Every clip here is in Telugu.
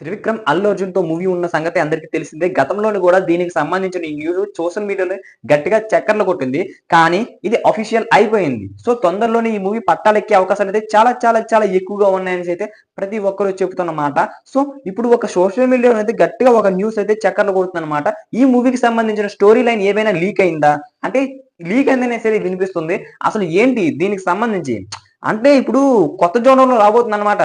త్రివిక్రమ్, అల్లు అర్జున్‌తో మూవీ ఉన్న సంగతి అందరికీ తెలిసిందే. గతంలోను గూడా దీనికి సంబంధించిన ఈ న్యూస్ సోషల్ మీడియాలో గట్టిగా చక్కర్లు కొట్టింది. కానీ ఇది అఫీషియల్ అయిపోయింది. సో, తొందరలోనే ఈ మూవీ పట్టాలెక్కే అవకాశాలైతే చాలా చాలా చాలా ఎక్కువగా ఉన్నాయనేసైతే ప్రతి ఒక్కరు చెబుతున్న మాట. సో, ఇప్పుడు ఒక సోషల్ మీడియాలో అయితే గట్టిగా ఒక న్యూస్ అయితే చక్కర్లు కొడుతుందన్నమాట. ఈ మూవీకి సంబంధించిన స్టోరీ లైన్ ఏమైనా లీక్ అయిందా? అంటే లీక్ అయిందనేసి వినిపిస్తుంది. అసలు ఏంటి దీనికి సంబంధించి? అంటే ఇప్పుడు కొత్త జోనర్‌లో రాబోతుందన్నమాట.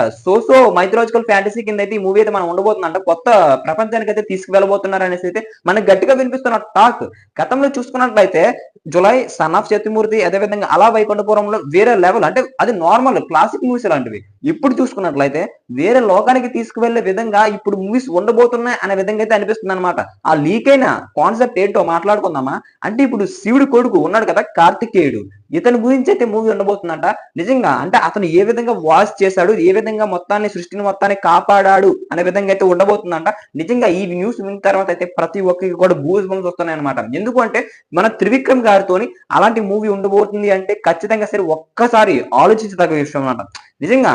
మైథలాజికల్ ఫ్యాంటసీ కిందైతే ఈ మూవీ అయితే మనం ఉండబోతుందంట. కొత్త ప్రపంచానికైతే తీసుకువెళ్ళబోతున్నారనేసైతే మనకు గట్టిగా వినిపిస్తున్న టాక్. గతంలో చూసుకున్నట్లయితే 'జులై', 'సన్ ఆఫ్ శక్తిమూర్తి' అదే విధంగా 'అల వైకుంఠపురంలో' వేరే లెవెల్ అంటే అది నార్మల్ క్లాసిక్ మూవీస్ లాంటివి. ఇప్పుడు చూసుకున్నట్లయితే వేరే లోకానికి తీసుకువెళ్ళే విధంగా ఇప్పుడు మూవీస్ ఉండబోతున్నాయి అనే విధంగా అయితే అనిపిస్తుందన్నమాట. ఆ లీక్ అయిన కాన్సెప్ట్ ఏంటో మాట్లాడుకుందామా? అంటే ఇప్పుడు శివుడి కొడుకు ఉన్నాడు కదా! కార్తికేయుడు. ఇతని గురించి అయితే మూవీ ఉండబోతుందంట. నిజంగా అంటే అతను ఏ విధంగా వాచ్ చేశాడు, ఏ విధంగా సృష్టిని మొత్తాన్ని కాపాడాడు అనే విధంగా అయితే ఉండబోతుందంట. నిజంగా ఈ న్యూస్ విన్న తర్వాత అయితే ప్రతి ఒక్కరికి కూడా గూస్ బంప్స్ వస్తున్నాయన్నమాట. ఎందుకు అంటే మన త్రివిక్రమ్ గారితోని అలాంటి మూవీ ఉండబోతుంది అంటే ఖచ్చితంగా సరే ఒక్కసారి ఆలోచించదగ్గ విషయం అన్నమాట. నిజంగా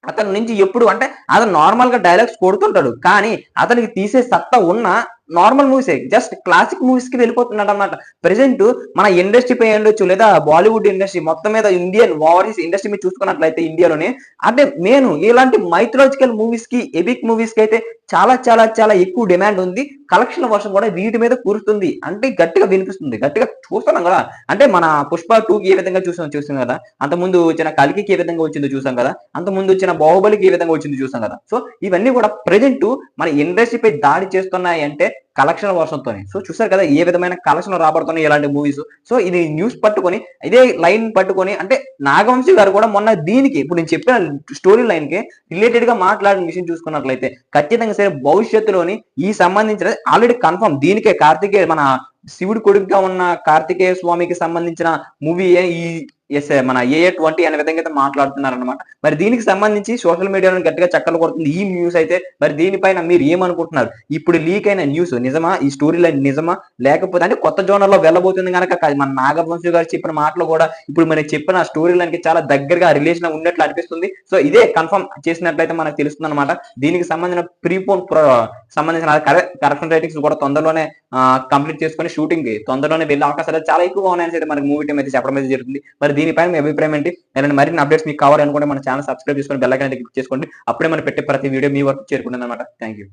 అతని నుంచి ఎప్పుడు అంటే అతను నార్మల్‌గా డైలాగ్స్ కొడుతుంటాడు. కానీ అతనికి తీసే సత్తా ఉన్న నార్మల్ మూవీసే. జస్ట్ క్లాసిక్ మూవీస్‌కి వెళ్ళిపోతున్నాడన్నమాట. ప్రెజెంట్ మన ఇండస్ట్రీపై అయ్యుండొచ్చు లేదా బాలీవుడ్ ఇండస్ట్రీ మొత్తం మీద ఇండియన్ ఓవరీస్ ఇండస్ట్రీ మీద చూసుకున్నట్లయితే ఇండియాలోనే అంటే ఇలాంటి మైథలాజికల్ మూవీస్‌కి, ఎపిక్ మూవీస్‌కి అయితే చాలా చాలా చాలా ఎక్కువ డిమాండ్ ఉంది. కలెక్షన్‌ల వర్షం కూడా వీటి మీద కురుస్తుంది. అంటే గట్టిగా వినిపిస్తుంది. గట్టిగా చూస్తున్నాం గదా! అంటే మన 'పుష్ప 2'కి ఏ విధంగా చూసాం గదా! అంతకుముందు వచ్చిన 'కల్కికి' ఏ విధంగా వచ్చిందో చూసాం గదా! అంతకుముందు వచ్చిన 'బాహుబలికి' ఏ విధంగా వచ్చిందో చూసాం గదా! సో, ఇవన్నీ కూడా ప్రెజెంట్ మన ఇండస్ట్రీపై దాడి చేస్తున్నాయంటే కలెక్షన్‌ల వర్షంతోనే. సో, చూసారు కదా! ఏ విధమైన కలెక్షన్‌లు రాబడుతున్నాయి ఇలాంటి మూవీస్. సో, ఇది న్యూస్ పట్టుకొని ఇదే లైన్ పట్టుకొని అంటే నాగవంశి గారు కూడా మొన్న దీనికి ఇప్పుడు నేను చెప్పిన స్టోరీ లైన్‌కి రిలేటెడ్‌గా మాట్లాడిన విషయం చూసుకున్నట్లయితే ఖచ్చితంగా సరే భవిష్యత్తులోని ఈ సంబంధించిన ఆల్రెడీ కన్ఫర్మ్ దీనికే కార్తికేయ మన శివుడి కొడుకుగా ఉన్న కార్తికేయ స్వామికి సంబంధించిన మూవీయే ఈ మన ఏఏ 20 అనే విధంగా అయితే మాట్లాడుతున్నారనమాట. మరి దీనికి సంబంధించి సోషల్ మీడియాలో గట్టిగా చక్కర్లు కొడుతుంది ఈ న్యూస్ అయితే. మరి దీనిపైన మీరు ఏమనుకుంటున్నారు? ఇప్పుడు లీక్ అయిన న్యూస్ నిజమా? ఈ స్టోరీ లైన్ నిజమా? లేకపోతే అంటే కొత్త జోనర్‌లో వెళ్ళబోతుంది గనక మన నాగవంశి గారు చెప్పిన మాటలు కూడా ఇప్పుడు మనకి చెప్పిన స్టోరీ లైన్‌కి చాలా దగ్గరగా రిలేషన్ ఉన్నట్లు అనిపిస్తుంది. సో, ఇదే కన్ఫర్మ్ చేసినట్లయితే మనకు తెలుస్తుందనమాట. దీనికి సంబంధించిన సంబంధించిన కరెక్షన్ రైటింగ్స్ కూడా తొందరలోనే కంప్లీట్ చేసుకొని షూటింగ్‌కి తొందరలోనే వెళ్ళే అవకాశాలు చాలా ఎక్కువగా ఉన్నాయని అయితే మనకి మూవీ టీమ్ అయితే చెప్పడం అయితే జరుగుతుంది. మరి దీనిపైన మీ అభిప్రాయం ఏంటి? ఇలాంటి మరిన్ని అప్డేట్స్ మీకు కావాలనుకుంటే మన ఛానెల్ సబ్స్క్రైబ్ చేసుకొని బెల్ ఐకాన్ అయితే క్లిక్ చేసుకోండి. అప్పుడే మనం పెట్టే ప్రతి వీడియో మీ వరకు చేరుకుంటుందన్నమాట. Thank you.